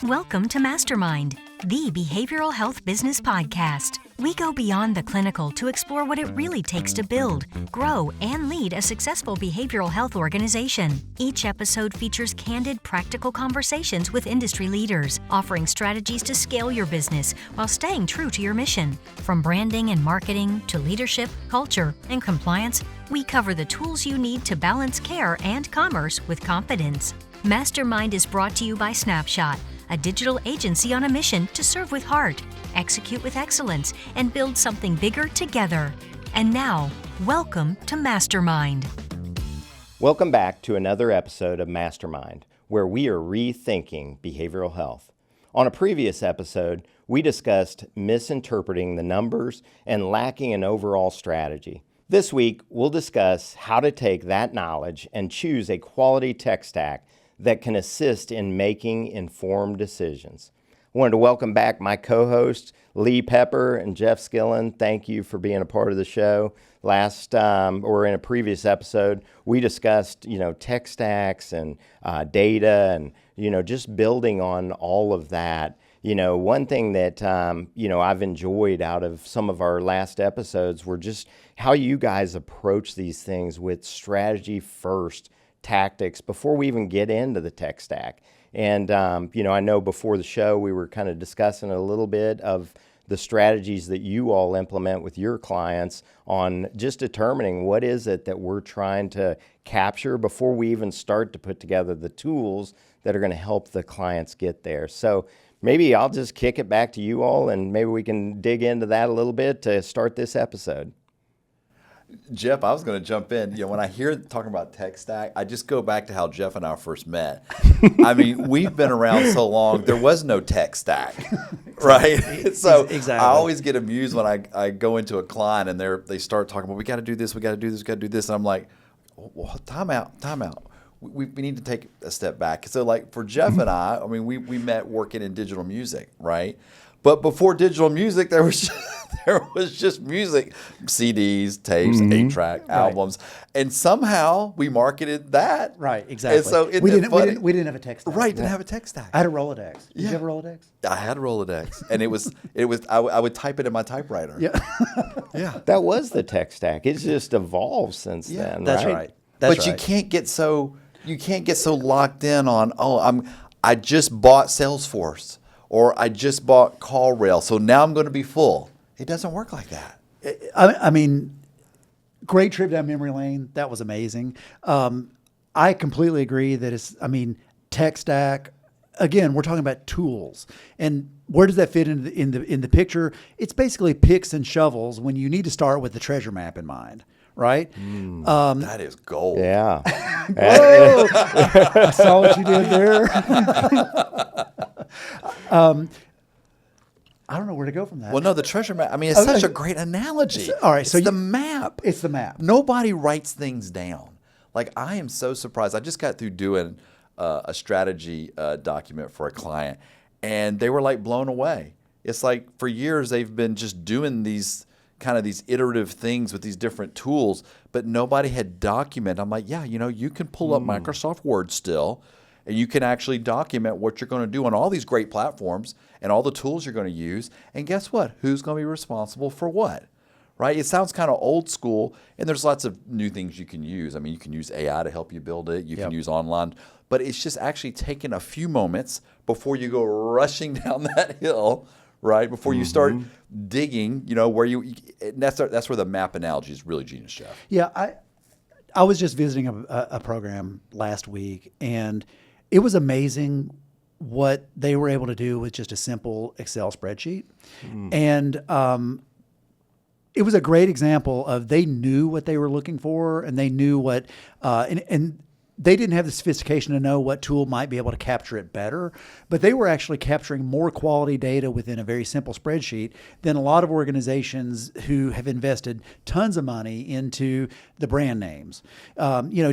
Welcome to MasterMined, the behavioral health business podcast. We go beyond the clinical to explore what it really takes to build, grow, and lead a successful behavioral health organization. Each episode features candid, practical conversations with industry leaders, offering strategies to scale your business while staying true to your mission. From branding and marketing to leadership, culture, and compliance, we cover the tools you need to balance care and commerce with confidence. MasterMined is brought to you by Snapshot, a digital agency on a mission to serve with heart, execute with excellence, and build something bigger together. And now, welcome to MasterMined. Welcome back to another episode of MasterMined, where we are rethinking behavioral health. On a previous episode, we discussed misinterpreting the numbers and lacking an overall strategy. This week, we'll discuss how to take that knowledge and choose a quality tech stack that can assist in making informed decisions. I wanted to welcome back my co-hosts, Lee Pepper and Jeff Skillen. Thank you for being a part of the show. In a previous episode, we discussed, tech stacks and data and, just building on all of that. One thing that, I've enjoyed out of some of our last episodes were just how you guys approach these things with strategy first tactics before we even get into the tech stack. And, I know before the show, we were kind of discussing a little bit of the strategies that you all implement with your clients on just determining what is it that we're trying to capture before we even start to put together the tools that are going to help the clients get there. So maybe I'll just kick it back to you all, and maybe we can dig into that a little bit to start this episode. Jeff, I was going to jump in. When I hear talking about tech stack, I just go back to how Jeff and I first met. I mean, we've been around so long, there was no tech stack, right? So exactly. I always get amused when I go into a client and they start talking about, we got to do this, we got to do this, we got to do this. And I'm like, well, time out. We need to take a step back. So like for Jeff and I mean, we met working in digital music, right? But before digital music, there was just music, CDs, tapes, 8-track albums, and somehow we marketed that. Right, exactly. And so we didn't have a tech stack. Right, didn't have a tech stack. I had a Rolodex. Did you have a Rolodex? I had a Rolodex, and it was I would type it in my typewriter. Yeah, yeah. That was the tech stack. It's just evolved since then. That's right. But you can't get so locked in on I just bought Salesforce. Or I just bought CallRail, so now I'm going to be full. It doesn't work like that. I mean, great trip down memory lane. That was amazing. I completely agree that tech stack. Again, we're talking about tools, and where does that fit in the picture? It's basically picks and shovels when you need to start with the treasure map in mind. Right? That is gold. Yeah. Whoa! I saw what you did there. I don't know where to go from that. Well, no, the treasure map. I mean, it's such a great analogy. All right, it's the map. It's the map. Nobody writes things down. Like, I am so surprised. I just got through doing a strategy document for a client, and they were like blown away. It's like for years they've been just doing these iterative things with these different tools, but nobody had documented. I'm like, yeah, you can pull up Microsoft Word still, and you can actually document what you're going to do on all these great platforms and all the tools you're going to use. And guess what? Who's going to be responsible for what? Right? It sounds kind of old school, and there's lots of new things you can use. I mean, you can use AI to help you build it. You can use online. But it's just actually taking a few moments before you go rushing down that hill, right? Before you start digging, that's where the map analogy is really genius, Jeff. Yeah, I was just visiting a program last week, and it was amazing what they were able to do with just a simple Excel spreadsheet. And it was a great example of they knew what they were looking for, and they knew what and they didn't have the sophistication to know what tool might be able to capture it better, but they were actually capturing more quality data within a very simple spreadsheet than a lot of organizations who have invested tons of money into the brand names.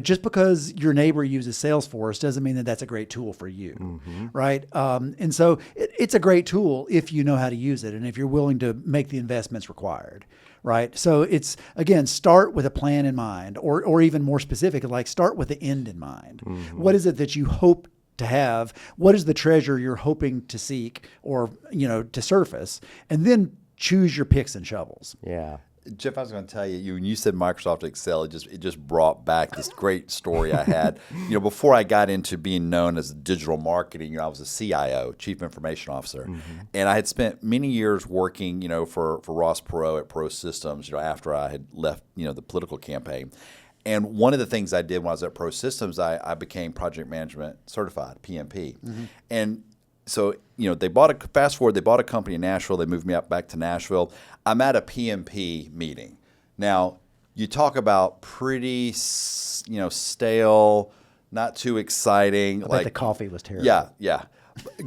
Just because your neighbor uses Salesforce doesn't mean that that's a great tool for you, right? And so it's a great tool if you know how to use it and if you're willing to make the investments required. Right. So it's, again, start with a plan in mind, or even more specific, like start with the end in mind. What is it that you hope to have? What is the treasure you're hoping to seek or, to surface? And then choose your picks and shovels. Yeah. Jeff, I was going to tell you, when you said Microsoft Excel, it just brought back this great story I had. Before I got into being known as digital marketing, I was a CIO, Chief Information Officer, and I had spent many years working, for Ross Perot at Pro Systems, after I had left, the political campaign. And one of the things I did when I was at Pro Systems, I became project management certified, PMP, and so, they bought a company in Nashville. They moved me back to Nashville. I'm at a PMP meeting. Now, you talk about pretty, stale, not too exciting. I bet the coffee was terrible. Yeah.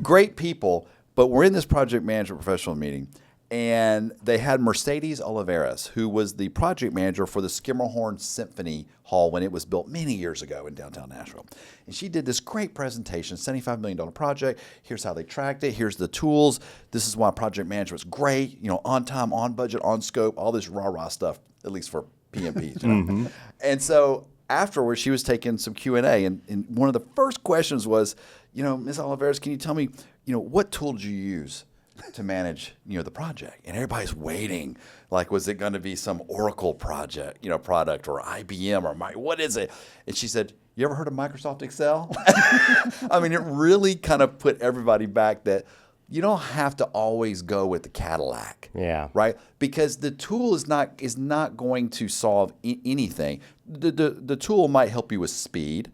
Great people, but we're in this project management professional meeting, and they had Mercedes Oliveras, who was the project manager for the Skimmerhorn Symphony Hall when it was built many years ago in downtown Nashville. And she did this great presentation, $75 million project. Here's how they tracked it. Here's the tools. This is why project management is great, on time, on budget, on scope, all this rah-rah stuff, at least for PMPs. And so afterwards, she was taking some Q&A, and one of the first questions was, Ms. Oliveras, can you tell me, what tool did you use to manage, the project? And everybody's waiting. Like, was it going to be some Oracle product or IBM or what is it? And she said, you ever heard of Microsoft Excel? I mean, it really kind of put everybody back that you don't have to always go with the Cadillac. Yeah. Right? Because the tool is not going to solve anything. The tool might help you with speed,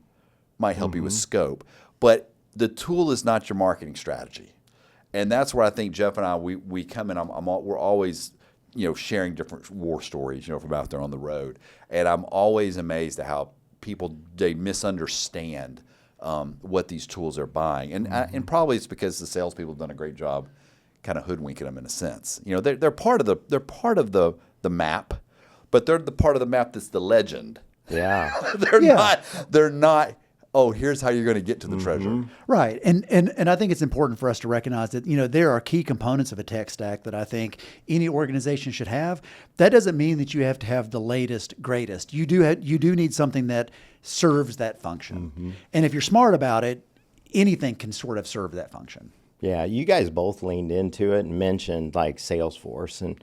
might help you with scope, but the tool is not your marketing strategy. And that's where I think Jeff and I, we come in, we're always, sharing different war stories, from out there on the road. And I'm always amazed at how people, they misunderstand what these tools are buying. And probably it's because the salespeople have done a great job kind of hoodwinking them in a sense. They're part of the map, but they're the part of the map that's the legend. Yeah. They're not, oh, here's how you're going to get to the treasure. Right. And I think it's important for us to recognize that, there are key components of a tech stack that I think any organization should have. That doesn't mean that you have to have the latest, greatest. You do need something that serves that function. And if you're smart about it, anything can sort of serve that function. Yeah, you guys both leaned into it and mentioned like Salesforce, and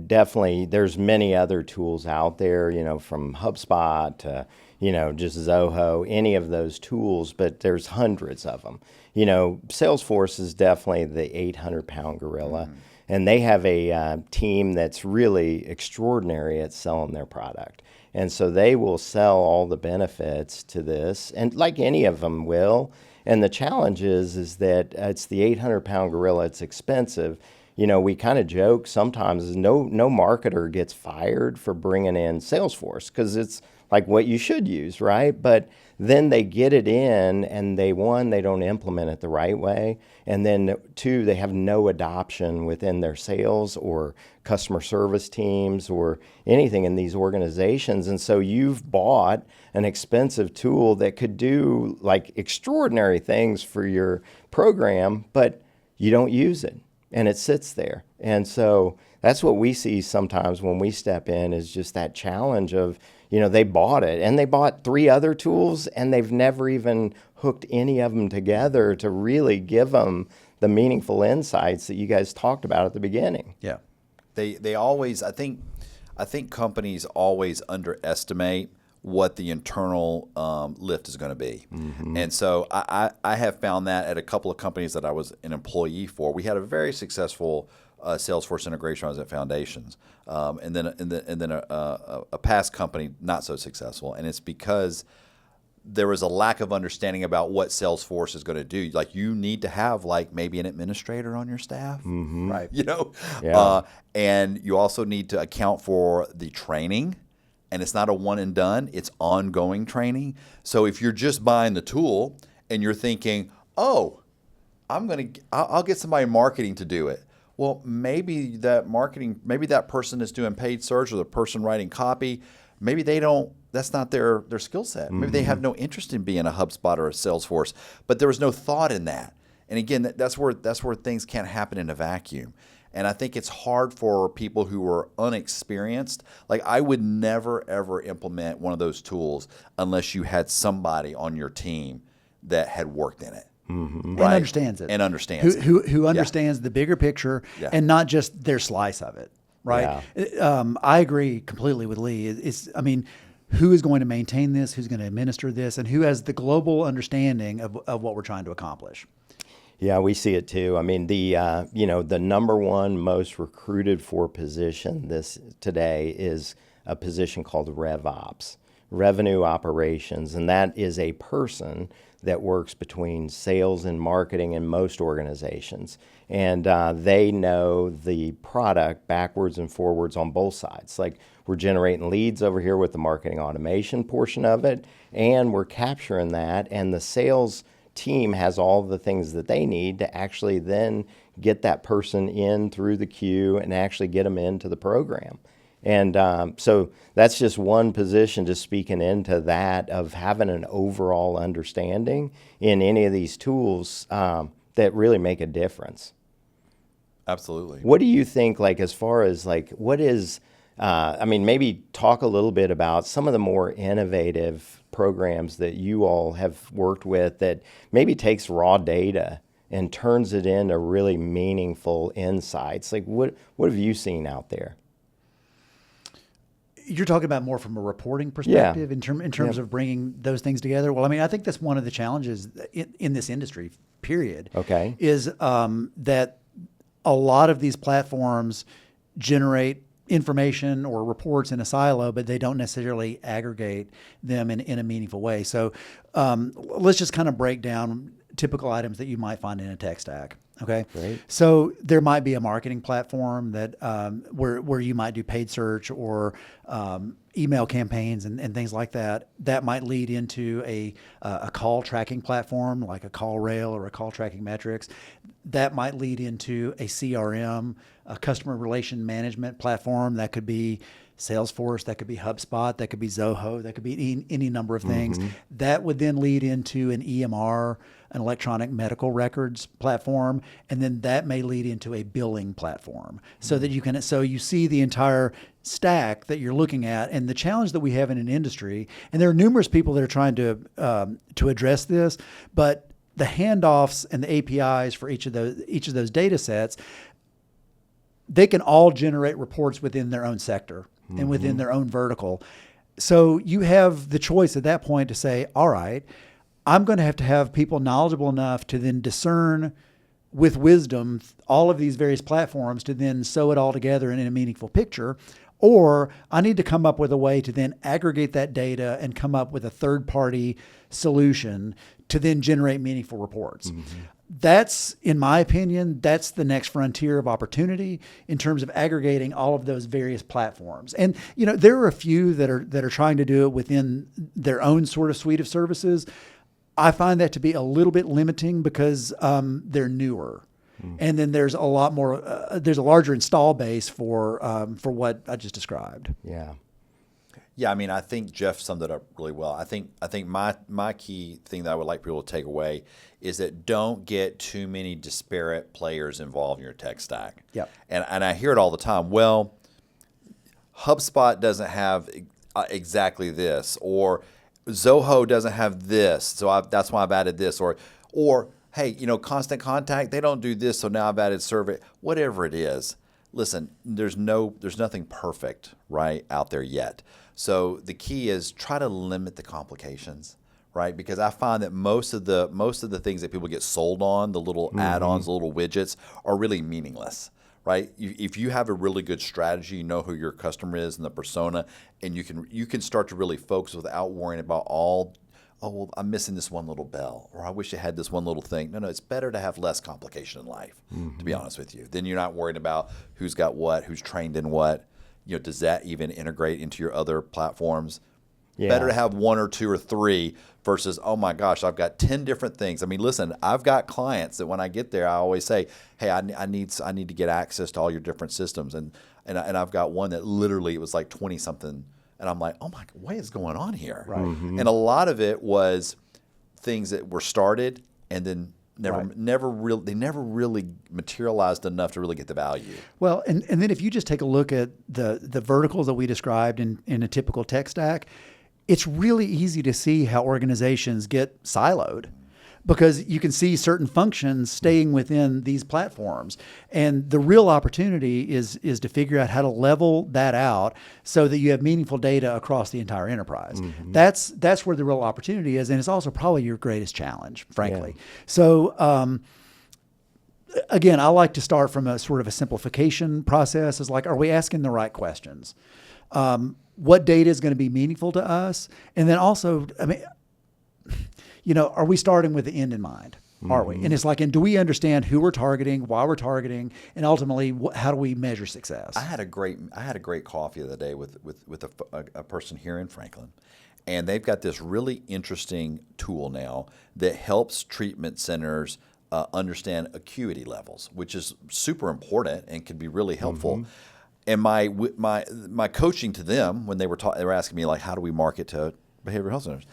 definitely there's many other tools out there, from HubSpot to just Zoho, any of those tools, but there's hundreds of them. Salesforce is definitely the 800-pound gorilla, and they have a team that's really extraordinary at selling their product. And so they will sell all the benefits to this, and like any of them will. And the challenge is that it's the 800-pound gorilla. It's expensive. We kind of joke sometimes no marketer gets fired for bringing in Salesforce because it's like what you should use, right? But then they get it in and they don't implement it the right way. And then two, they have no adoption within their sales or customer service teams or anything in these organizations. And so you've bought an expensive tool that could do like extraordinary things for your program, but you don't use it and it sits there. And so that's what we see sometimes when we step in is just that challenge of, they bought it and they bought 3 other tools and they've never even hooked any of them together to really give them the meaningful insights that you guys talked about at the beginning. Yeah. They always, I think companies always underestimate what the internal lift is going to be. And so I have found that at a couple of companies that I was an employee for. We had a very successful Salesforce integration. I was at Foundations, and then a past company not so successful, and it's because there was a lack of understanding about what Salesforce is going to do. Like you need to have like maybe an administrator on your staff, right? Yeah. And you also need to account for the training. And it's not a one and done, it's ongoing training. So if you're just buying the tool and you're thinking, oh, I'll get somebody in marketing to do it. Well, maybe that person is doing paid search or the person writing copy, maybe that's not their skill set. Maybe they have no interest in being a HubSpot or a Salesforce, but there was no thought in that. And again, that's where things can't happen in a vacuum. And I think it's hard for people who are unexperienced. Like I would never, ever implement one of those tools unless you had somebody on your team that had worked in it. And understands it. And understands it. Who understands the bigger picture and not just their slice of it, right? Yeah. I agree completely with Lee. Who is going to maintain this? Who's going to administer this? And who has the global understanding of what we're trying to accomplish? Yeah, we see it too. I mean, the number one most recruited for position today is a position called RevOps, Revenue Operations, and that is a person that works between sales and marketing in most organizations. And they know the product backwards and forwards on both sides. Like, we're generating leads over here with the marketing automation portion of it, and we're capturing that, and the sales team has all the things that they need to actually then get that person in through the queue and actually get them into the program. And so that's just one position, just speaking into that, of having an overall understanding in any of these tools that really make a difference. Absolutely. What do you think, like, as far as like, what is, maybe talk a little bit about some of the more innovative programs that you all have worked with that maybe takes raw data and turns it into really meaningful insights. Like, what have you seen out there? You're talking about more from a reporting perspective in terms of bringing those things together. Well, I think that's one of the challenges in this industry, period. Okay. Is that a lot of these platforms generate information or reports in a silo, but they don't necessarily aggregate them in a meaningful way. So let's just kind of break down typical items that you might find in a tech stack. Okay. Great. So there might be a marketing platform that where you might do paid search or email campaigns and things like that. That might lead into a call tracking platform like a call rail or a call tracking metrics. That might lead into a CRM, a customer relation management platform. That could be Salesforce, that could be HubSpot, that could be Zoho, that could be any number of things. That would then lead into an EMR, an electronic medical records platform, and then that may lead into a billing platform. So that you see the entire stack that you're looking at. And the challenge that we have in an industry, and there are numerous people that are trying to address this, but the handoffs and the APIs for each of those data sets, they can all generate reports within their own sector and within their own vertical. So you have the choice at that point to say, all right, I'm going to have people knowledgeable enough to then discern with wisdom all of these various platforms to then sew it all together in a meaningful picture. Or I need to come up with a way to then aggregate that data and come up with a third-party solution to then generate meaningful reports. That's, in my opinion, that's the next frontier of opportunity in terms of aggregating all of those various platforms. And, there are a few that are trying to do it within their own sort of suite of services. I find that to be a little bit limiting because they're newer. And then there's a lot more, there's a larger install base for what I just described. Yeah. Yeah, I think Jeff summed it up really well. I think my key thing that I would like people to take away is that don't get too many disparate players involved in your tech stack. Yep. And I hear it all the time. Well, HubSpot doesn't have exactly this, or Zoho doesn't have this, so that's why I've added this, or hey, Constant Contact, they don't do this, so now I've added Survey. Whatever it is, listen, there's nothing perfect right out there yet. So the key is try to limit the complications, right? Because I find that most of the things that people get sold on, the little add-ons, the little widgets, are really meaningless, right? If you have a really good strategy, you know who your customer is and the persona, and you can start to really focus without worrying about well, I'm missing this one little bell, or I wish I had this one little thing. No, it's better to have less complication in life, to be honest with you. Then you're not worried about who's got what, who's trained in what. Does that even integrate into your other platforms? Yeah. Better to have one or two or three versus, oh my gosh, I've got 10 different things. Listen, I've got clients that when I get there, I always say, hey, I need to get access to all your different systems. And I've got one that literally it was like 20 something. And I'm like, oh my, what is going on here? Right. And a lot of it was things that were started and then never really materialized enough to really get the value. Well, and then if you just take a look at the verticals that we described in a typical tech stack, it's really easy to see how organizations get siloed. because you can see certain functions staying within these platforms. And the real opportunity is to figure out how to level that out so that you have meaningful data across the entire enterprise. That's where the real opportunity is. And it's also probably your greatest challenge, frankly. Yeah. So, again, I like to start from a sort of a simplification process. Is like, are we asking the right questions? What data is going to be meaningful to us? And then also, I mean, are we starting with the end in mind? Are we? And it's like, and do we understand who we're targeting, why we're targeting, and ultimately, how do we measure success? I had a great coffee the other day with a person here in Franklin, and they've got this really interesting tool now that helps treatment centers understand acuity levels, which is super important and can be really helpful. And my coaching to them when they were asking me, like, how do we market to behavioral health centers?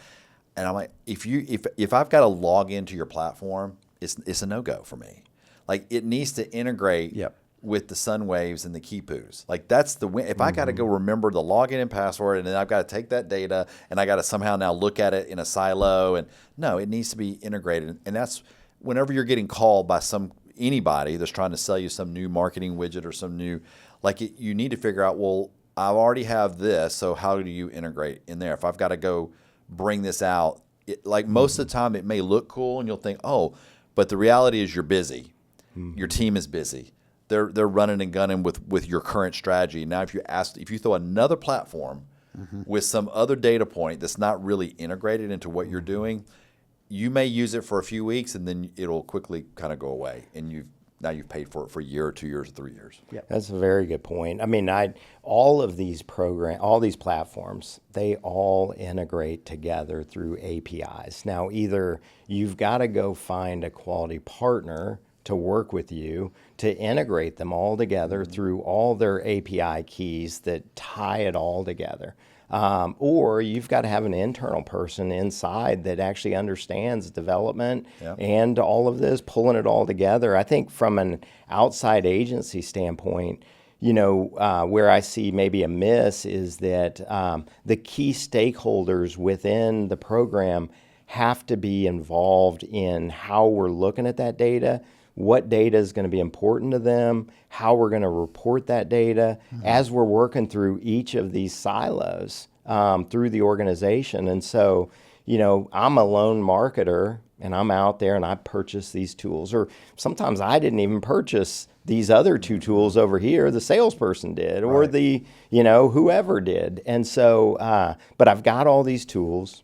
And I'm like, if I've got to log into your platform, it's a no-go for me. Like, it needs to integrate with the Sunwaves and the Kipoos. Like, that's the win. If I got to go remember the login and password, and then I've got to take that data and I got to somehow now look at it in a silo, and no, it needs to be integrated. And that's whenever you're getting called by anybody that's trying to sell you some new marketing widget or some new, you need to figure out, well, I already have this, so how do you integrate in there? If I've got to go bring this out, most of the time it may look cool and you'll think, oh, but the reality is you're busy. Your team is busy. They're running and gunning with your current strategy. Now, if you throw another platform with some other data point that's not really integrated into what you're doing, you may use it for a few weeks and then it'll quickly kind of go away, and you've paid for it for a year or 2 years or 3 years. Yeah, that's a very good point. I mean, all these platforms, they all integrate together through APIs. Now, either you've got to go find a quality partner to work with you to integrate them all together through all their API keys that tie it all together. Or you've got to have an internal person inside that actually understands development and all of this, pulling it all together. I think from an outside agency standpoint, where I see maybe a miss is that the key stakeholders within the program have to be involved in how we're looking at that data, what data is going to be important to them, how we're going to report that data as we're working through each of these silos through the organization. And so, I'm a lone marketer and I'm out there and I purchase these tools, or sometimes I didn't even purchase these other two tools over here. The salesperson did, or the, whoever did. And so, but I've got all these tools,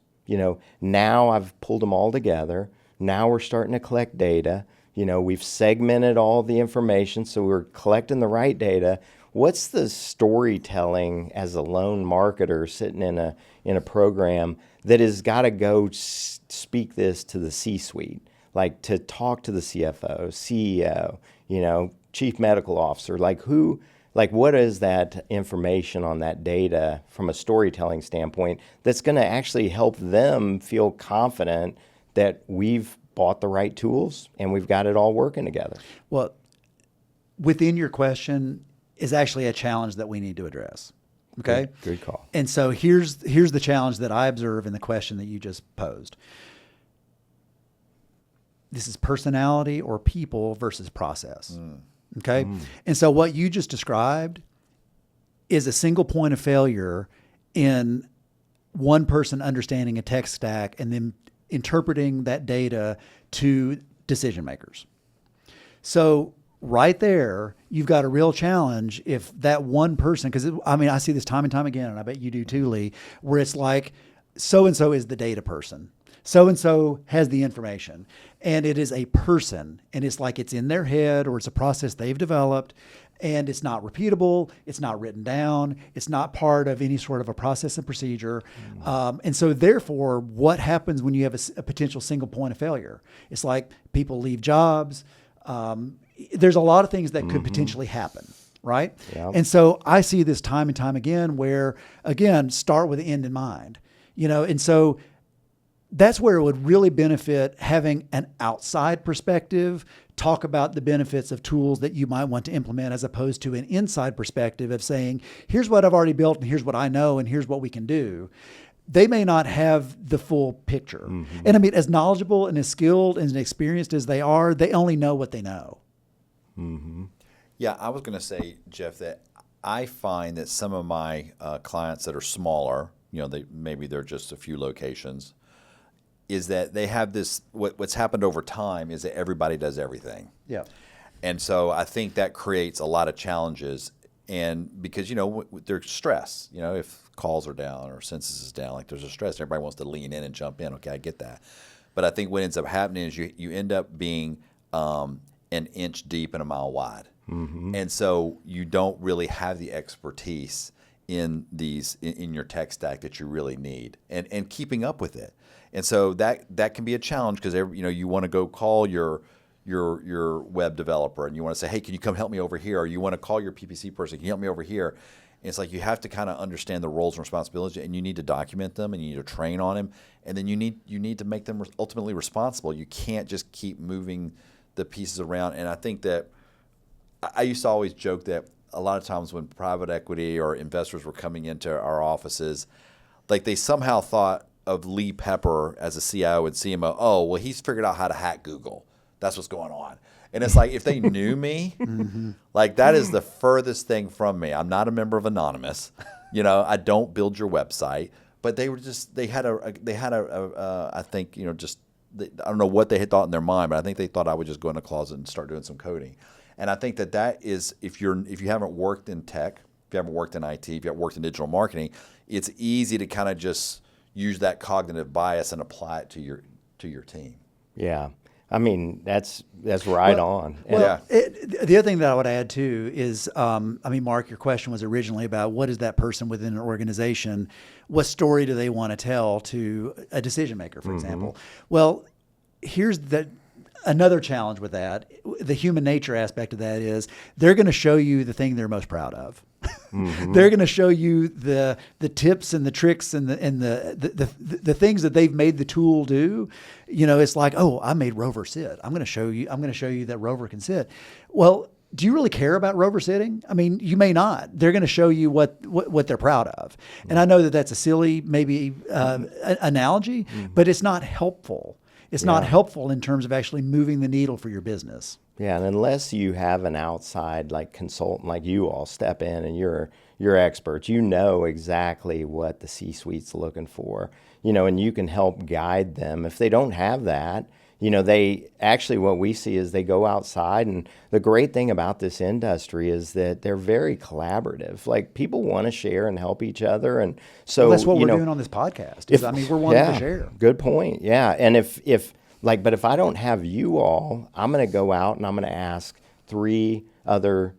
now I've pulled them all together. Now we're starting to collect data. We've segmented all the information, so we're collecting the right data. What's the storytelling as a lone marketer sitting in a program that has got to go speak this to the C-suite, like to talk to the CFO, CEO, chief medical officer, what is that information on that data from a storytelling standpoint that's going to actually help them feel confident that we've bought the right tools and we've got it all working together? Well, within your question is actually a challenge that we need to address. Okay? Good call. And so here's the challenge that I observe in the question that you just posed. This is personality or people versus process. Okay? And so what you just described is a single point of failure in one person understanding a tech stack and then interpreting that data to decision makers. So right there, you've got a real challenge if that one person, because I see this time and time again, and I bet you do too, Lee, where it's like, so-and-so is the data person. So-and-so has the information, and it is a person, and it's like it's in their head, or it's a process they've developed, and it's not repeatable, it's not written down, it's not part of any sort of a process and procedure. And so therefore, what happens when you have a potential single point of failure? It's like people leave jobs. There's a lot of things that could potentially happen, right? Yep. And so I see this time and time again where, again, start with the end in mind, and so that's where it would really benefit having an outside perspective, talk about the benefits of tools that you might want to implement, as opposed to an inside perspective of saying, here's what I've already built and here's what I know and here's what we can do. they may not have the full picture. Mm-hmm. And I mean, as knowledgeable and as skilled and as experienced as they are, they only know what they know. Mm-hmm. Yeah, I was going to say, Jeff, that I find that some of my clients that are smaller, maybe they're just a few locations, is that they have this, what's happened over time is that everybody does everything. Yeah. And so I think that creates a lot of challenges. And because, there's stress, if calls are down or census is down, like there's a stress. Everybody wants to lean in and jump in. Okay, I get that. But I think what ends up happening is you end up being an inch deep and a mile wide. Mm-hmm. And so you don't really have the expertise in your tech stack that you really need and keeping up with it. And so that can be a challenge because you want to go call your web developer and you want to say, hey, can you come help me over here? Or you want to call your PPC person, can you help me over here? And it's like you have to kind of understand the roles and responsibilities, and you need to document them, and you need to train on them, and then you need to make them ultimately responsible. You can't just keep moving the pieces around. And I think that I used to always joke that a lot of times when private equity or investors were coming into our offices, like they somehow thought of Lee Pepper as a CIO and CMO. Oh, well, he's figured out how to hack Google. That's what's going on. And it's like if they knew me, like that is the furthest thing from me. I'm not a member of Anonymous. I don't build your website. But they had a I think, I don't know what they had thought in their mind, but I think they thought I would just go in a closet and start doing some coding. And I think that is, if you haven't worked in tech, if you haven't worked in IT, if you haven't worked in digital marketing, it's easy to kind of just use that cognitive bias and apply it to your team. Yeah. I mean, that's right on. Well, the other thing that I would add too is, Mark, your question was originally about what is that person within an organization? What story do they want to tell to a decision maker, for example? Well, here's another challenge with that. The human nature aspect of that is they're going to show you the thing they're most proud of. They're going to show you the tips and the tricks and the things that they've made the tool do. It's like, oh, I made Rover sit. I'm going to show you that Rover can sit. Well, do you really care about Rover sitting? I mean, you may not. They're going to show you what they're proud of. And I know that that's a silly maybe analogy, but it's not helpful. It's not helpful in terms of actually moving the needle for your business. Yeah, and unless you have an outside consultant like you all step in and you're experts, you know exactly what the C-suite's looking for, and you can help guide them. If they don't have that, they actually, what we see is they go outside, and the great thing about this industry is that they're very collaborative. Like people want to share and help each other, and so that's what we're doing on this podcast. We're wanting to share. Good point. Yeah, and but if I don't have you all, I'm going to go out and I'm going to ask 3 other,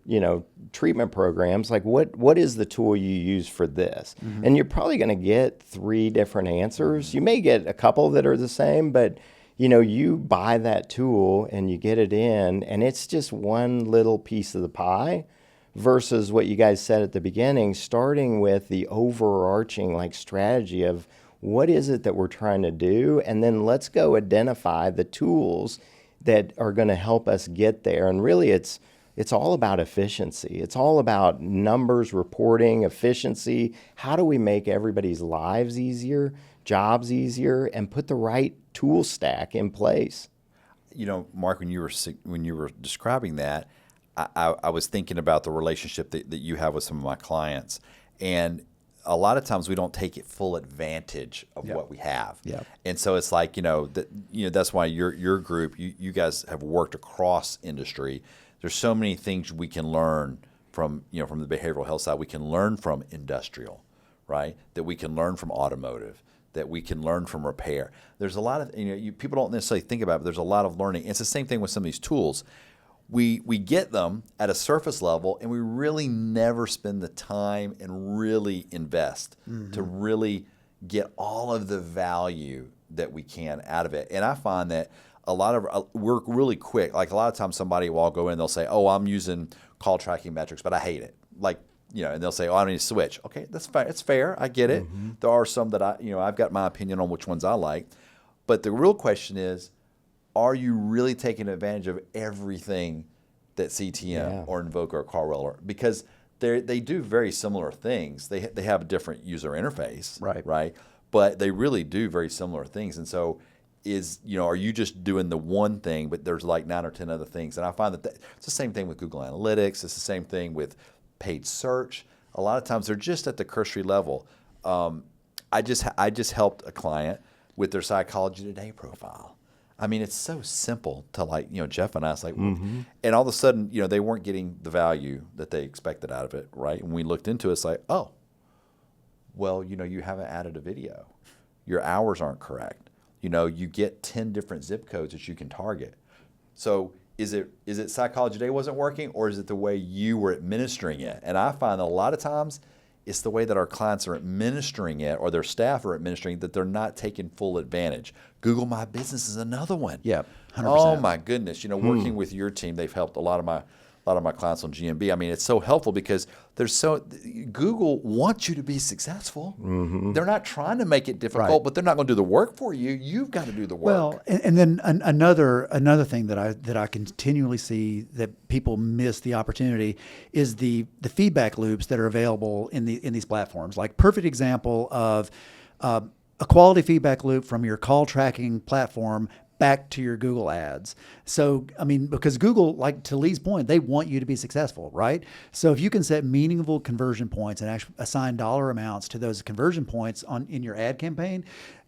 treatment programs, like what is the tool you use for this? And you're probably going to get 3 different answers. You may get a couple that are the same, but you buy that tool and you get it in, and it's just one little piece of the pie versus what you guys said at the beginning, starting with the overarching strategy of what is it that we're trying to do, and then let's go identify the tools that are going to help us get there. And really, it's all about efficiency. It's all about numbers, reporting, efficiency. How do we make everybody's lives easier, jobs easier, and put the right tool stack in place? Mark, when you were describing that, I was thinking about the relationship that you have with some of my clients, and a lot of times we don't take full advantage of what we have. Yeah. And so it's like, that's why your group, you guys have worked across industry. There's so many things we can learn from the behavioral health side. We can learn from industrial, right? That we can learn from automotive, that we can learn from repair. There's a lot of, people don't necessarily think about it, but there's a lot of learning. It's the same thing with some of these tools. We get them at a surface level, and we really never spend the time and really invest to really get all of the value that we can out of it. And I find that we're really quick. Like a lot of times somebody will go in, they'll say, oh, I'm using call tracking metrics, but I hate it. And they'll say, oh, I need to switch. Okay, that's fair. It's fair. I get it. There are some that I've got my opinion on which ones I like. But the real question is, are you really taking advantage of everything that CTM or Invoker or CarRoller? Because they do very similar things. They have a different user interface, right? but they really do very similar things. And so are you just doing the one thing, but there's like 9 or 10 other things? And I find that it's the same thing with Google Analytics. It's the same thing with paid search. A lot of times they're just at the cursory level. I just helped a client with their Psychology Today profile. I mean, it's so simple to Jeff and I, it's like, and all of a sudden, they weren't getting the value that they expected out of it, right? And we looked into it, it's like, oh, well, you haven't added a video. Your hours aren't correct. You get 10 different zip codes that you can target. So is it Psychology Today wasn't working, or is it the way you were administering it? And I find that a lot of times it's the way that our clients are administering it, or their staff are administering it, that they're not taking full advantage. Google My Business is another one. Yeah, 100%. Oh my goodness! Working with your team, they've helped a lot of my clients on GMB. I mean, it's so helpful because Google wants you to be successful. They're not trying to make it difficult, Right. but they're not going to do the work for you. You've got to do the work. Well, and then another thing that I continually see that people miss the opportunity is the feedback loops that are available in these platforms. Like, perfect example of a quality feedback loop from your call tracking platform back to your Google ads. So, I mean, because Google, like to Lee's point, they want you to be successful, right? So if you can set meaningful conversion points and actually assign dollar amounts to those conversion points in your ad campaign,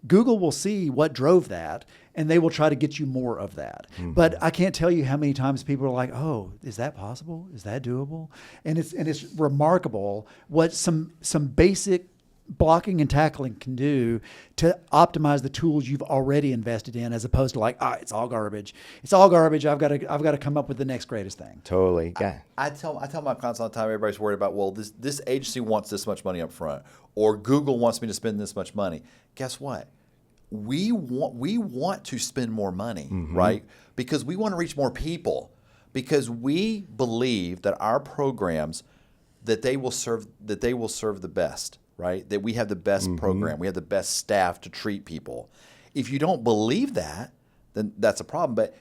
Google will see what drove that, and they will try to get you more of that. But I can't tell you how many times people are like, "Oh, is that possible? Is that doable?" And it's remarkable what some basic blocking and tackling can do to optimize the tools you've already invested in, as opposed to like, it's all garbage. It's all garbage. I've got to come up with the next greatest thing. Totally. Yeah. I tell my clients all the time, everybody's worried about, well, this agency wants this much money up front, or Google wants me to spend this much money. Guess what? We want to spend more money, right? Because we want to reach more people, because we believe that our programs, that they will serve the best. Right? That we have the best program, we have the best staff to treat people. If you don't believe that, then that's a problem. But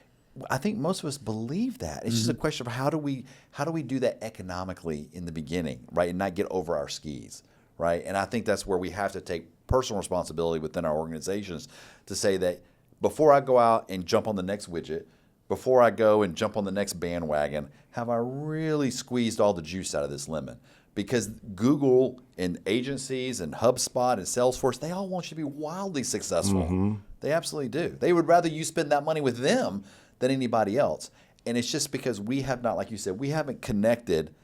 I think most of us believe that. It's just a question of how do we do that economically in the beginning, right? And not get over our skis, right? And I think that's where we have to take personal responsibility within our organizations to say that before I go out and jump on the next widget, before I go and jump on the next bandwagon, have I really squeezed all the juice out of this lemon? Because Google and agencies and HubSpot and Salesforce, they all want you to be wildly successful. They absolutely do. They would rather you spend that money with them than anybody else. And it's just because we have not, like you said, we haven't connected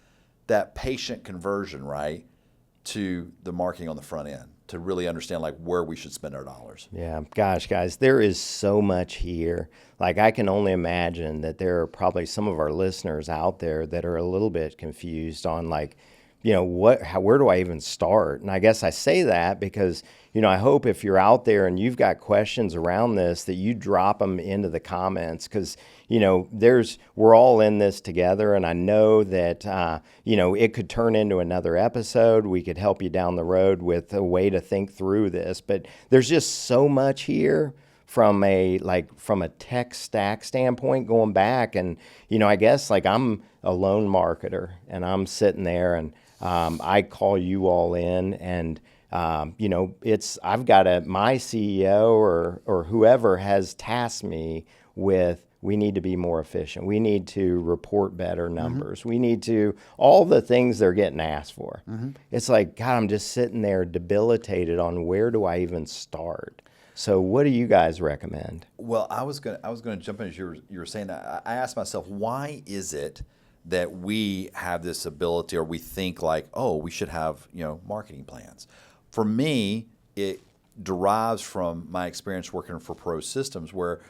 that patient conversion, right, to the marketing on the front end to really understand like where we should spend our dollars. Yeah, gosh, guys, there is so much here. Like, I can only imagine that there are probably some of our listeners out there that are a little bit confused on like, where do I even start? And I guess I say that because, I hope if you're out there and you've got questions around this, that you drop them into the comments, because, we're all in this together. And I know that, it could turn into another episode. We could help you down the road with a way to think through this, but there's just so much here from a tech stack standpoint going back. And, I guess like I'm a lone marketer and I'm sitting there and, I call you all in, and I've got my CEO or whoever has tasked me with, we need to be more efficient. We need to report better numbers. We need to, all the things they're getting asked for. It's like, God, I'm just sitting there debilitated on where do I even start? So what do you guys recommend? Well, I was gonna jump in as you were saying that. I asked myself, why is it that we have this ability, or we think like, oh, we should have marketing plans? For me, it derives from my experience working for Pro Systems, where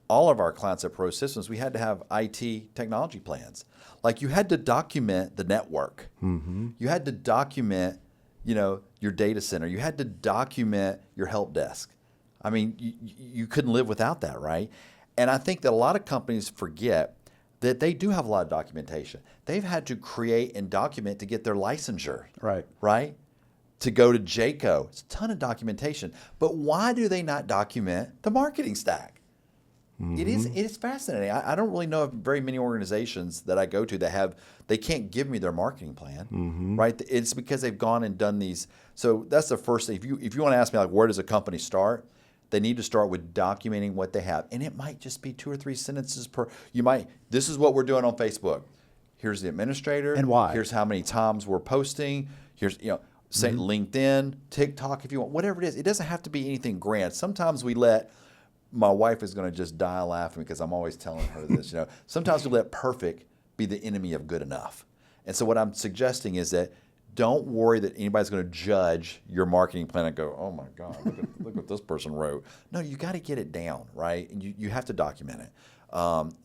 all of our clients at Pro Systems, we had to have IT technology plans. Like, you had to document the network. You had to document, your data center. You had to document your help desk. I mean, you couldn't live without that, right? And I think that a lot of companies forget that they do have a lot of documentation. They've had to create and document to get their licensure, right? To go to JCO. It's a ton of documentation. But why do they not document the marketing stack? It is fascinating. I don't really know of very many organizations that I go to that they can't give me their marketing plan, right? It's because they've gone and done these. So that's the first thing. If you want to ask me, like, where does a company start? They need to start with documenting what they have. And it might just be 2 or 3 sentences per. This is what we're doing on Facebook. Here's the administrator. And why. Here's how many times we're posting. Here's, say LinkedIn, TikTok, if you want, whatever it is. It doesn't have to be anything grand. Sometimes my wife is going to just die laughing because I'm always telling her this. Sometimes we let perfect be the enemy of good enough. And so what I'm suggesting is that don't worry that anybody's going to judge your marketing plan and go, oh my God, look what this person wrote. No, you got to get it down, right? And you have to document it.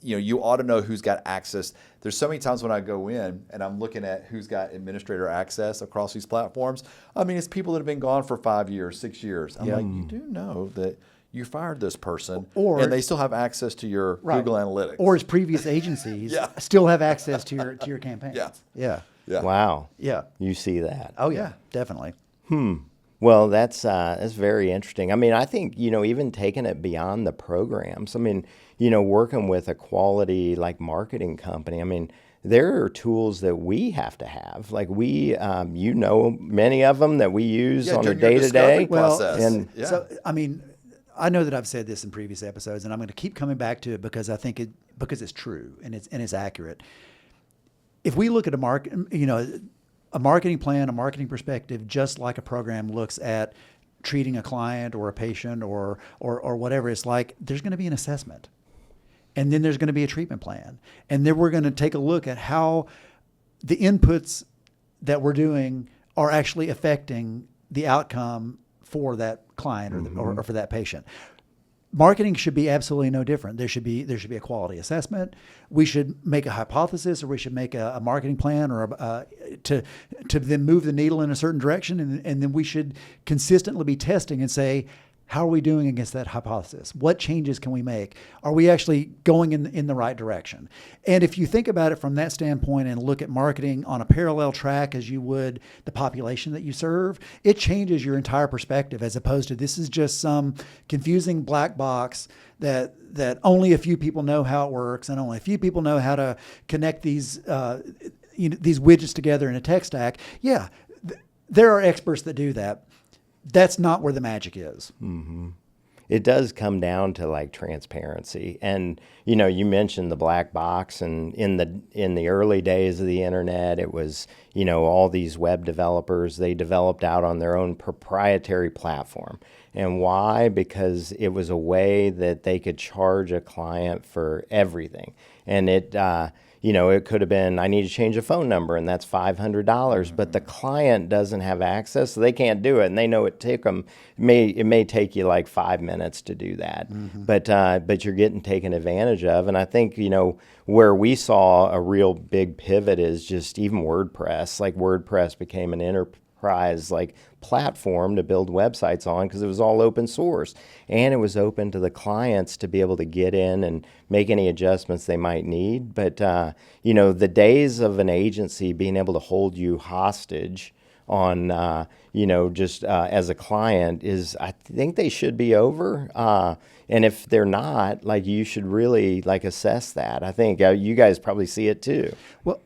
You ought to know who's got access. There's so many times when I go in and I'm looking at who's got administrator access across these platforms. I mean, it's people that have been gone for 5 years, 6 years. I'm like, you do know that you fired this person, and they still have access to your Google Analytics. Or his previous agencies still have access to your campaigns. Yeah. Wow. Yeah. You see that. Oh, yeah, definitely. Well, that's very interesting. I mean, I think, even taking it beyond the programs, I mean, working with a quality like marketing company, I mean, there are tools that we have to have. Like many of them that we use on a day-to-day. So, I mean, I know that I've said this in previous episodes, and I'm going to keep coming back to it because I think because it's true and it's accurate. If we look at a marketing plan, a marketing perspective, just like a program looks at treating a client or a patient or whatever, it's like there's going to be an assessment, and then there's going to be a treatment plan, and then we're going to take a look at how the inputs that we're doing are actually affecting the outcome for that client or for that patient. Marketing should be absolutely no different. There should be a quality assessment. We should make a hypothesis, or we should make a marketing plan, or to then move the needle in a certain direction, and then we should consistently be testing and say, how are we doing against that hypothesis? What changes can we make? Are we actually going in the right direction? And if you think about it from that standpoint and look at marketing on a parallel track as you would the population that you serve, it changes your entire perspective, as opposed to this is just some confusing black box that only a few people know how it works, and only a few people know how to connect these these widgets together in a tech stack. Yeah, there are experts that do that. That's not where the magic is. It does come down to like transparency. And, you mentioned the black box, and in the early days of the internet, it was, all these web developers, they developed out on their own proprietary platform. And why? Because it was a way that they could charge a client for everything. And it could have been, I need to change a phone number, and that's $500, but the client doesn't have access, so they can't do it, and they know it may take you like 5 minutes to do that, but you're getting taken advantage of. And I think, where we saw a real big pivot is just even WordPress. Like WordPress became an enterprise like platform to build websites on, because it was all open source, and it was open to the clients to be able to get in and make any adjustments they might need. But the days of an agency being able to hold you hostage on as a client I think they should be over. And if they're not, like, you should really like assess that. I think you guys probably see it too. Well,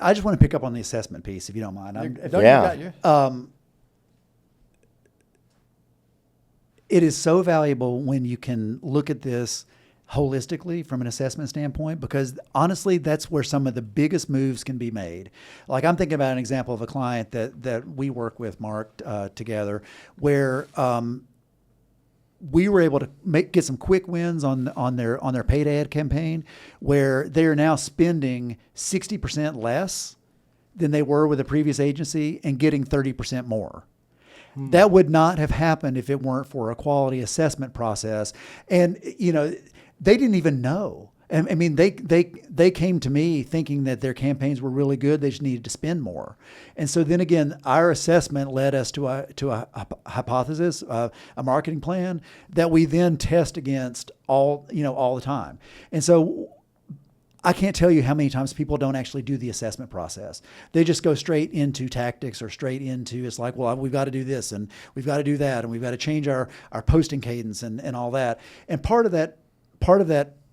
I just want to pick up on the assessment piece, if you don't mind. It is so valuable when you can look at this holistically from an assessment standpoint, because honestly, that's where some of the biggest moves can be made. Like, I'm thinking about an example of a client that we work with, Mark, together, where we were able to get some quick wins on their paid ad campaign, where they are now spending 60% less than they were with a previous agency and getting 30% more. That would not have happened if it weren't for a quality assessment process. And, they didn't even know. I mean, they came to me thinking that their campaigns were really good. They just needed to spend more. And so then again, our assessment led us to a hypothesis, a marketing plan that we then test against all the time. And so I can't tell you how many times people don't actually do the assessment process. They just go straight into tactics, or straight into, it's like, well, we've got to do this, and we've got to do that, and we've got to change our posting cadence and all that. And part of that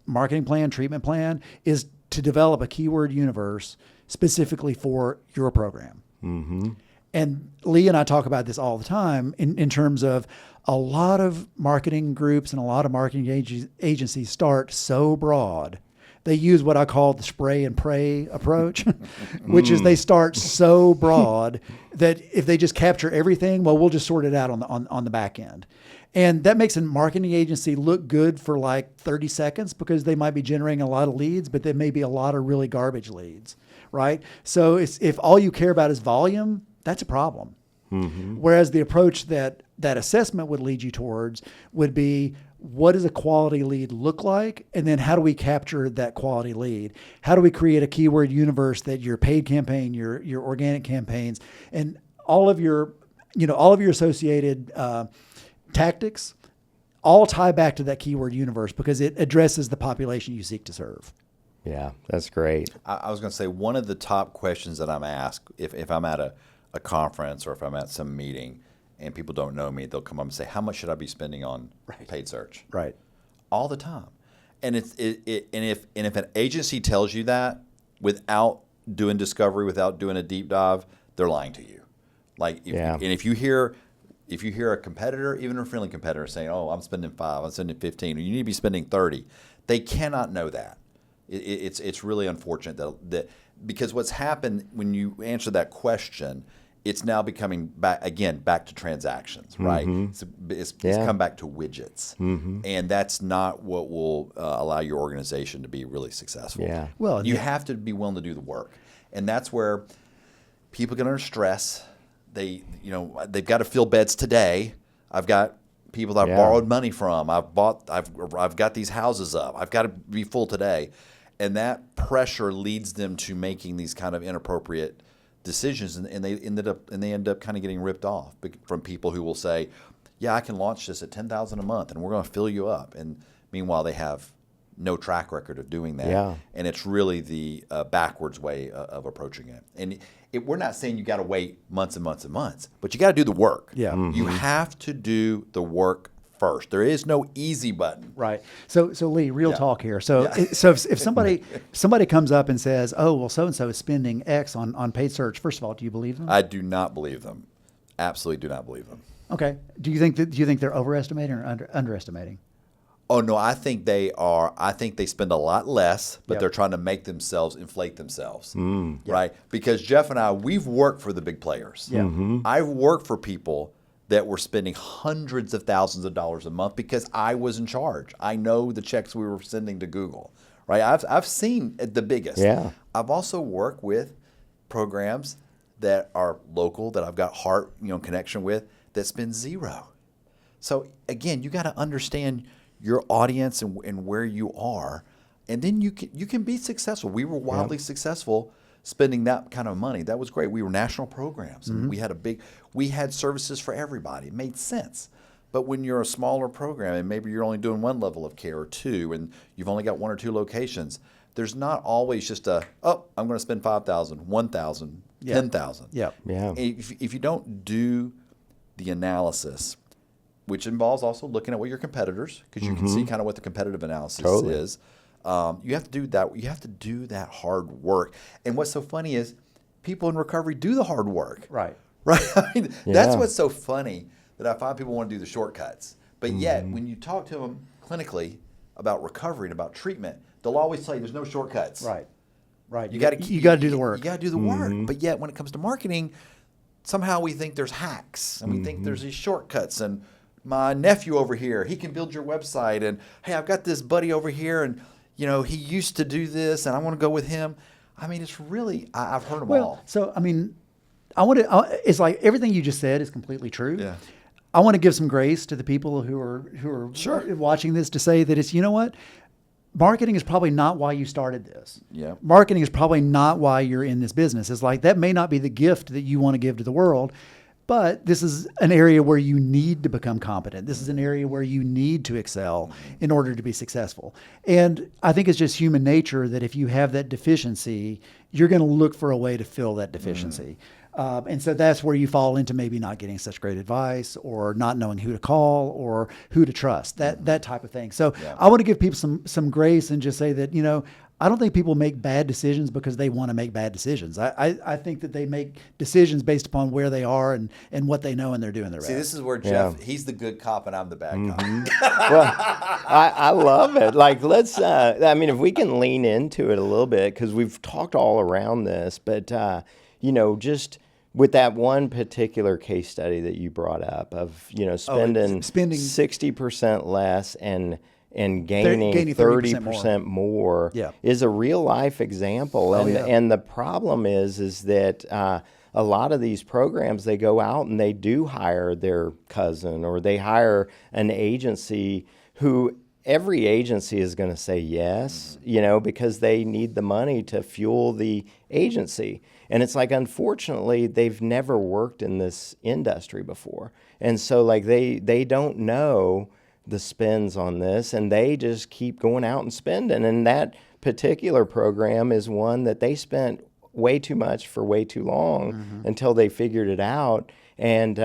marketing plan, treatment plan is to develop a keyword universe specifically for your program. Mm-hmm. And Lee and I talk about this all the time in terms of a lot of marketing groups and a lot of marketing agencies start so broad. They use what I call the spray and pray approach, which is they start so broad that if they just capture everything, well, we'll just sort it out on the back end. And that makes a marketing agency look good for like 30 seconds because they might be generating a lot of leads, but there may be a lot of really garbage leads, right? So if all you care about is volume, that's a problem. Mm-hmm. Whereas the approach that assessment would lead you towards would be, what does a quality lead look like? And then how do we capture that quality lead? How do we create a keyword universe that your paid campaign, your organic campaigns, and all of your associated tactics all tie back to that keyword universe because it addresses the population you seek to serve. Yeah, that's great. I was going to say, one of the top questions that I'm asked if I'm at a conference or if I'm at some meeting and people don't know me, they'll come up and say, how much should I be spending on paid search? Right. All the time. And if an agency tells you that without doing discovery, without doing a deep dive, they're lying to you. If you hear a competitor, even a friendly competitor, saying, "Oh, I'm spending 5, I'm spending 15," or you need to be spending 30, they cannot know that. It's really unfortunate that because what's happened when you answer that question, it's now becoming back to transactions, right? Mm-hmm. It's come back to widgets, Mm-hmm. and that's not what will allow your organization to be really successful. Yeah. Well, you have to be willing to do the work, and that's where people get under stress. They've got to fill beds today. I've got people that I've borrowed money from. I've got these houses up. I've got to be full today, and that pressure leads them to making these kind of inappropriate decisions, and they end up kind of getting ripped off from people who will say, "Yeah, I can launch this at $10,000 a month, and we're going to fill you up." And meanwhile, they have no track record of doing that. Yeah. And it's really the backwards way of approaching it. And we're not saying you got to wait months and months and months, but you got to do the work. Yeah. Mm-hmm. You have to do the work first. There is no easy button. Right. So Lee, real talk here. So if somebody comes up and says, "Oh, well, so and so is spending X on paid search," first of all, do you believe them? I do not believe them. Absolutely do not believe them. Okay. Do you think they're overestimating or underestimating? Oh no, I think they are. I think they spend a lot less, but Yep. they're trying to make themselves inflate themselves, right? Because Jeff and I, we've worked for the big players. Yeah. Mm-hmm. I've worked for people that were spending hundreds of thousands of dollars a month because I was in charge. I know the checks we were sending to Google, right? I've seen the biggest. Yeah. I've also worked with programs that are local that I've got heart, connection with that spend zero. So again, you got to understand your audience and where you are, and then you can be successful. We were wildly successful spending that kind of money. That was great. We were national programs, and we had services for everybody. It made sense. But when you're a smaller program and maybe you're only doing one level of care or two, and you've only got 1 or 2 locations, there's not always just I'm going to spend $5,000, $1,000, $10,000. Yeah. Yeah. If you don't do the analysis, which involves also looking at what your competitors, because you can see kind of what the competitive analysis is. You have to do that. You have to do that hard work. And what's so funny is people in recovery do the hard work. Right. Right. I mean, that's what's so funny, that I find people want to do the shortcuts. But yet, when you talk to them clinically about recovery and about treatment, they'll always tell you there's no shortcuts. Right. Right. You got to do the work. You got to do the work. But yet, when it comes to marketing, somehow we think there's hacks, and we think there's these shortcuts. And my nephew over here, he can build your website. And hey, I've got this buddy over here, and he used to do this, and I want to go with him. I mean, it's really I've heard them all. So I mean, it's like everything you just said is completely true. Yeah. I want to give some grace to the people who are watching this to say that it's, you know what? Marketing is probably not why you started this. Yeah. Marketing is probably not why you're in this business. It's like that may not be the gift that you want to give to the world. But this is an area where you need to become competent. This is an area where you need to excel in order to be successful. And I think it's just human nature that if you have that deficiency, you're going to look for a way to fill that deficiency. And so that's where you fall into maybe not getting such great advice or not knowing who to call or who to trust, that type of thing. So I want to give people some grace and just say that, I don't think people make bad decisions because they want to make bad decisions. I think that they make decisions based upon where they are and what they know, and they're doing their best. See, this is where Jeff, he's the good cop and I'm the bad cop. Well, I love it. Like, let's, if we can lean into it a little bit, because we've talked all around this, but, just with that one particular case study that you brought up of, spending 60% less and gaining 30% more is a real life example. And the problem is that a lot of these programs, they go out and they do hire their cousin, or they hire an agency who every agency is going to say yes, because they need the money to fuel the agency. And it's like, unfortunately, they've never worked in this industry before. And so like they don't know the spends on this, and they just keep going out and spending. And that particular program is one that they spent way too much for way too long until they figured it out. And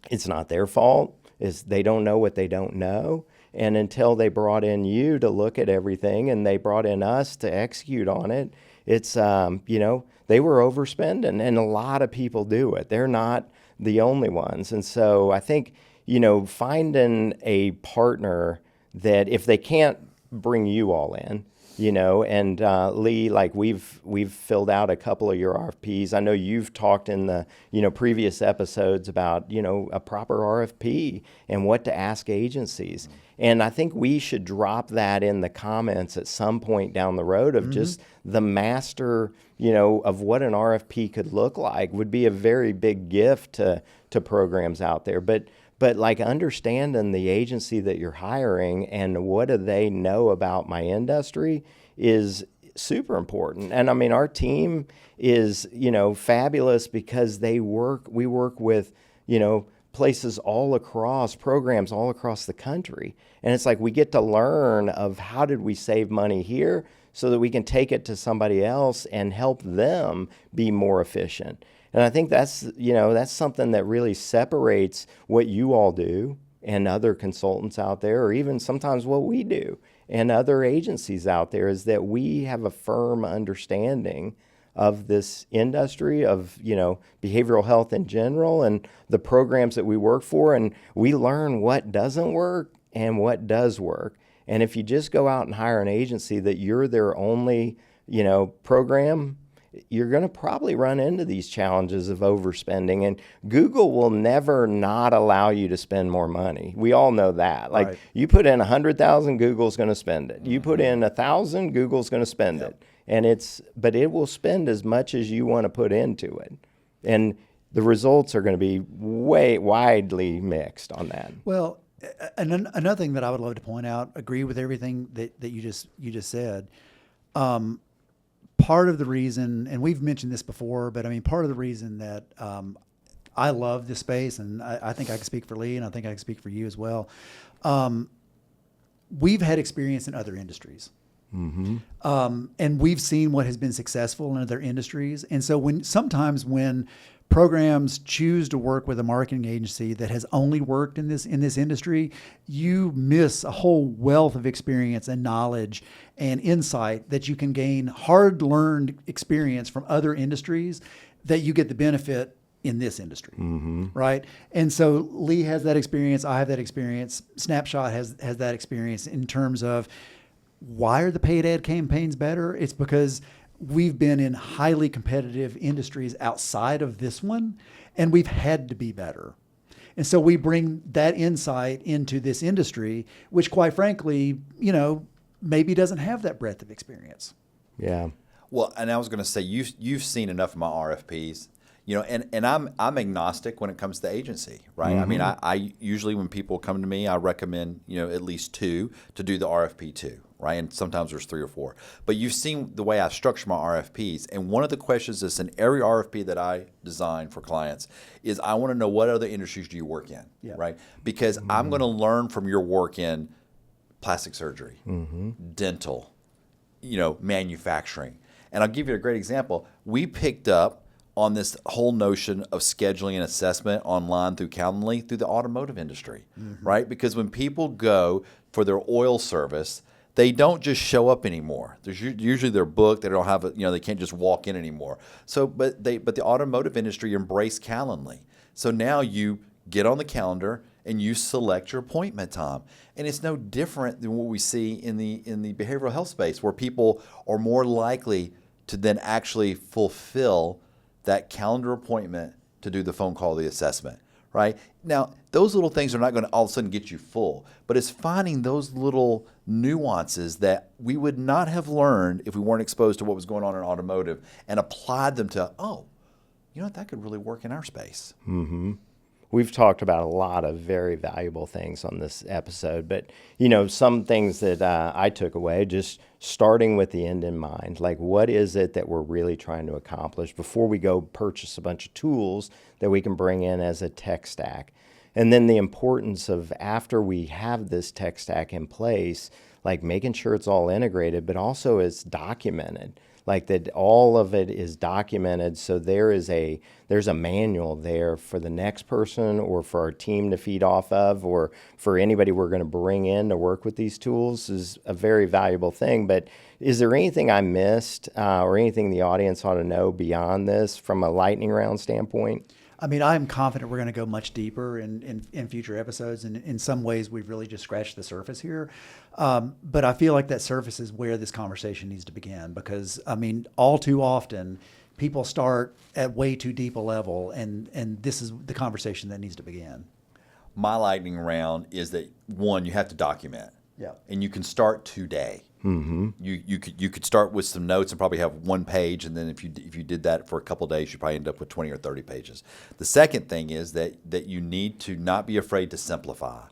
it's not their fault. They don't know what they don't know. And until they brought in you to look at everything, and they brought in us to execute on it, it's, they were overspending, and a lot of people do it. They're not the only ones. And so I think, finding a partner that, if they can't bring you all in, and Lee, like we've filled out a couple of your RFPs. I know you've talked in the, previous episodes about, a proper RFP and what to ask agencies. And I think we should drop that in the comments at some point down the road of just the master, of what an RFP could look like would be a very big gift to programs out there. But like understanding the agency that you're hiring and what do they know about my industry is super important. And our team is, fabulous because we work with, places all across, programs all across the country. And it's like we get to learn of how did we save money here so that we can take it to somebody else and help them be more efficient. And I think that's something that really separates what you all do and other consultants out there, or even sometimes what we do and other agencies out there, is that we have a firm understanding of this industry, of, behavioral health in general and the programs that we work for. And we learn what doesn't work and what does work. And if you just go out and hire an agency that you're their only, program, you're going to probably run into these challenges of overspending. And Google will never not allow you to spend more money. We all know that. Like you put in 100,000, Google's going to spend it. You put in 1,000, Google's going to spend it. But it will spend as much as you want to put into it. And the results are going to be widely mixed on that. Well, another thing that I would love to point out, agree with everything that you just said. Part of the reason, and we've mentioned this before, but part of the reason that I love this space, and I think I can speak for Lee, and I think I can speak for you as well. We've had experience in other industries. And we've seen what has been successful in other industries. And so sometimes when programs choose to work with a marketing agency that has only worked in this industry, you miss a whole wealth of experience and knowledge and insight that you can gain, hard-learned experience from other industries that you get the benefit in this industry, right? And so Lee has that experience, I have that experience, Snapshot has that experience in terms of why are the paid ad campaigns better? It's because we've been in highly competitive industries outside of this one, and we've had to be better. And so we bring that insight into this industry, which quite frankly, maybe doesn't have that breadth of experience. Yeah. Well, and I was going to say, you've seen enough of my RFPs, and I'm agnostic when it comes to agency, right? I usually when people come to me, I recommend, at least two to do the RFP to. right? And sometimes there's 3 or 4. But you've seen the way I structure my RFPs. And one of the questions that's in every RFP that I design for clients is I want to know what other industries do you work in, right? Because I'm going to learn from your work in plastic surgery, dental, manufacturing. And I'll give you a great example. We picked up on this whole notion of scheduling and assessment online through Calendly through the automotive industry, right? Because when people go for their oil service, they don't just show up anymore. There's usually they're booked. They don't have they can't just walk in anymore. So, but the automotive industry embraced Calendly. So now you get on the calendar and you select your appointment time. And it's no different than what we see in the behavioral health space, where people are more likely to then actually fulfill that calendar appointment to do the phone call, the assessment, right? Now, those little things are not going to all of a sudden get you full, but it's finding those little nuances that we would not have learned if we weren't exposed to what was going on in automotive and applied them to, that could really work in our space. We've talked about a lot of very valuable things on this episode, but, some things that I took away, just starting with the end in mind, like what is it that we're really trying to accomplish before we go purchase a bunch of tools that we can bring in as a tech stack. And then the importance of, after we have this tech stack in place, like making sure it's all integrated, but also it's documented. Like that all of it is documented, so there's a manual there for the next person or for our team to feed off of, or for anybody we're going to bring in to work with these tools, is a very valuable thing. But is there anything I missed or anything the audience ought to know beyond this from a lightning round standpoint? I mean, I'm confident we're going to go much deeper in future episodes. And in some ways, we've really just scratched the surface here. But I feel like that surface is where this conversation needs to begin, because, all too often, people start at way too deep a level, and this is the conversation that needs to begin. My lightning round is that, one, you have to document. Yeah. And you can start today. You could start with some notes and probably have 1 page, and then if you did that for a couple of days, you probably end up with 20 or 30 pages. The second thing is that you need to not be afraid to simplify.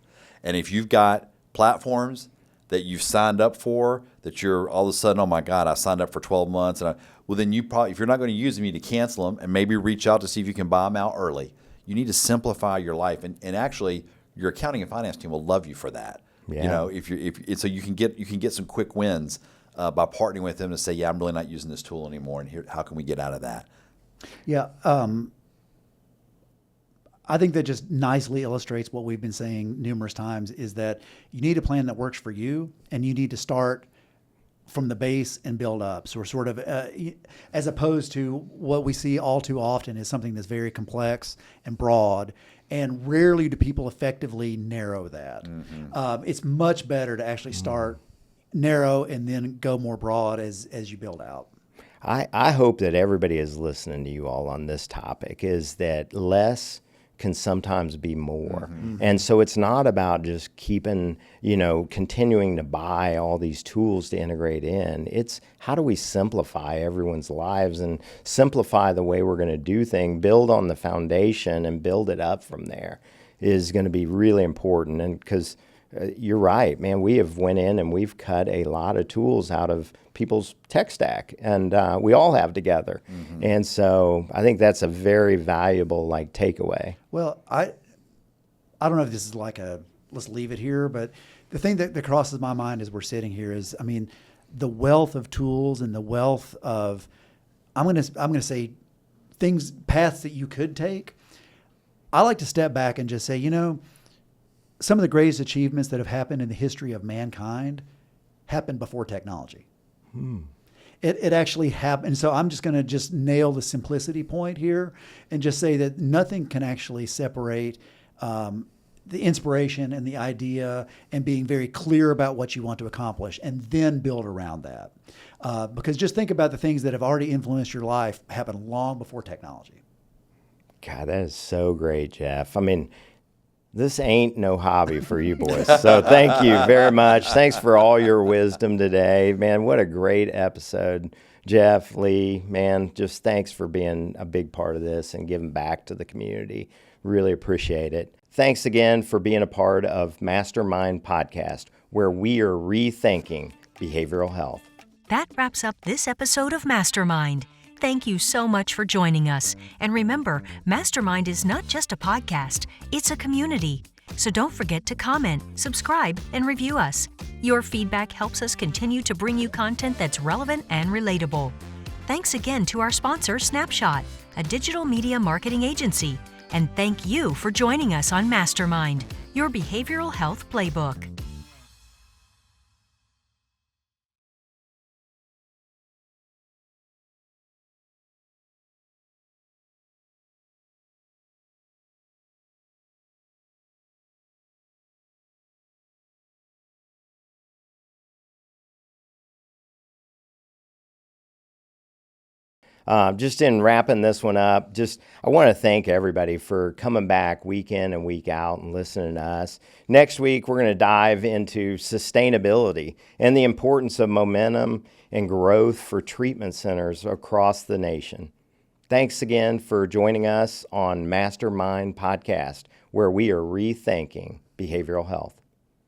And if you've got platforms that you've signed up for, that you're all of a sudden, oh my God, I signed up for 12 months, then you probably, if you're not going to use them, you need to cancel them and maybe reach out to see if you can buy them out early. You need to simplify your life, and actually, your accounting and finance team will love you for that. Yeah. So you can get some quick wins by partnering with them to say, I'm really not using this tool anymore, and here, how can we get out of that? Yeah, I think that just nicely illustrates what we've been saying numerous times, is that you need a plan that works for you, and you need to start from the base and build up. So we're sort of, as opposed to what we see all too often is something that's very complex and broad, and rarely do people effectively narrow that. It's much better to actually start narrow and then go more broad as you build out. I hope that everybody is listening to you all on this topic, is that less can sometimes be more. And so it's not about just keeping, continuing to buy all these tools to integrate in. It's how do we simplify everyone's lives and simplify the way we're going to do things, build on the foundation and build it up from there is going to be really important. And because you're right, man, we have went in and we've cut a lot of tools out of people's tech stack, and we all have together. And so I think that's a very valuable takeaway. Well, I don't know if this is like a let's leave it here, but the thing that crosses my mind as we're sitting here is, the wealth of tools and the wealth of, I'm gonna say paths that you could take. I like to step back and just say, some of the greatest achievements that have happened in the history of mankind happened before technology. It actually happened. So I'm just going to nail the simplicity point here and just say that nothing can actually separate the inspiration and the idea and being very clear about what you want to accomplish, and then build around that. Because just think about the things that have already influenced your life happened long before technology. God, that is so great, Jeff. This ain't no hobby for you boys. So thank you very much. Thanks for all your wisdom today. Man, what a great episode. Jeff, Lee, man, just thanks for being a big part of this and giving back to the community. Really appreciate it. Thanks again for being a part of MasterMined Podcast, where we are rethinking behavioral health. That wraps up this episode of MasterMined. Thank you so much for joining us. And remember, MasterMined is not just a podcast, it's a community. So don't forget to comment, subscribe, and review us. Your feedback helps us continue to bring you content that's relevant and relatable. Thanks again to our sponsor, Snapshot, a digital media marketing agency. And thank you for joining us on MasterMined, your behavioral health playbook. Just in wrapping this one up, I want to thank everybody for coming back week in and week out and listening to us. Next week, we're going to dive into sustainability and the importance of momentum and growth for treatment centers across the nation. Thanks again for joining us on MasterMind Podcast, where we are rethinking behavioral health.